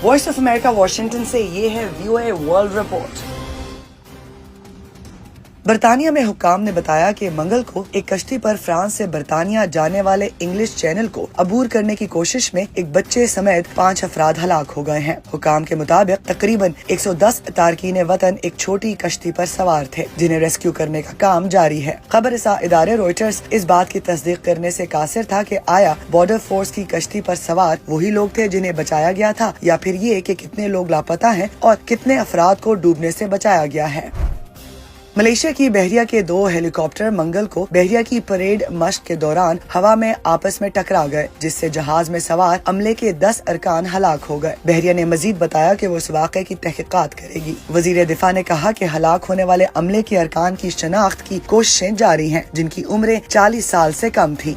Voice of America Washington से ये है VOA वर्ल्ड रिपोर्ट। बरतानिया में हुक्काम ने बताया कि मंगल को एक कश्ती पर फ्रांस से बरतानिया जाने वाले इंग्लिश चैनल को अबूर करने की कोशिश में एक बच्चे समेत 5 अफराद हलाक हो गए हैं। हुक्काम के मुताबिक तकरीबन 110 तारकीन वतन एक छोटी कश्ती पर सवार थे, जिन्हें रेस्क्यू करने का काम जारी है। खबरसां इदारे रॉयटर्स इस बात की तस्दीक करने से कासिर था कि आया बॉर्डर फोर्स की कश्ती पर सवार वही लोग थे जिन्हें बचाया गया था, या फिर ये कि कितने लोग लापता हैं और कितने अफराद को डूबने से बचाया गया है। मलेशिया की बहरिया के 2 हेलीकॉप्टर मंगल को बहरिया की परेड मश्क के दौरान हवा में आपस में टकरा गए, जिससे जहाज में सवार अमले के 10 अरकान हलाक हो गए। बहरिया ने मजीद बताया कि वो इस वाक़े की तहकीकात करेगी। वजीर दिफा ने कहा कि हलाक होने वाले अमले के अरकान की शनाख्त की कोशिशें जारी हैं, जिनकी उम्रें 40 साल से कम थी।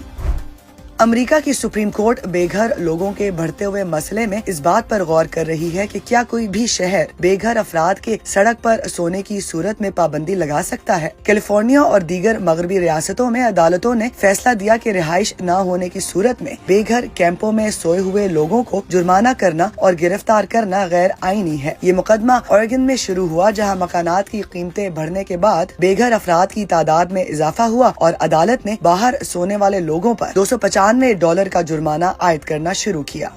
अमेरिका की सुप्रीम कोर्ट बेघर लोगों के बढ़ते हुए मसले में इस बात पर गौर कर रही है कि क्या कोई भी शहर बेघर अफराद के सड़क पर सोने की सूरत में पाबंदी लगा सकता है। कैलिफोर्निया और दीगर मगरबी रियासतों में अदालतों ने फैसला दिया कि रिहाइश न होने की सूरत में बेघर कैंपों में सोए हुए लोगों को जुर्माना करना और गिरफ्तार करना गैर आईनी है। ये मुकदमा ओरेगन में शुरू हुआ, जहाँ मकानात की कीमतें बढ़ने के बाद बेघर अफराद की तादाद में इजाफा हुआ और अदालत ने बाहर सोने वाले लोगों पर $295 का जुर्माना आयद करना शुरू किया।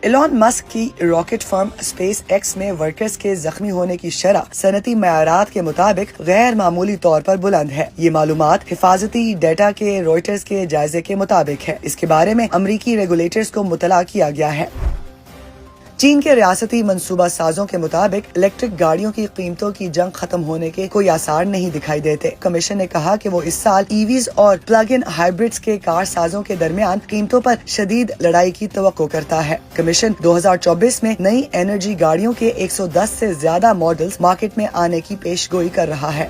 एलॉन मस्क की रॉकेट फर्म स्पेस एक्स में वर्कर्स के जख्मी होने की शरह सनती मयारात के मुताबिक गैर मामूली तौर पर बुलंद है। ये मालूमात हिफाजती डेटा के रॉयटर्स के जायजे के मुताबिक है। इसके बारे में अमरीकी रेगुलेटर्स को मुतला किया गया है। चीन के रियासती मंसूबा साजों के मुताबिक इलेक्ट्रिक गाड़ियों की कीमतों की जंग खत्म होने के कोई आसार नहीं दिखाई देते। कमीशन ने कहा कि वो इस साल ईवीज और प्लग इन हाइब्रिड्स के कार साजों के दरमियान कीमतों पर शदीद लड़ाई की तवक्को करता है। कमीशन 2024 में नई एनर्जी गाड़ियों के 110 से ज्यादा मॉडल्स मार्केट में आने की पेशगोई कर रहा है।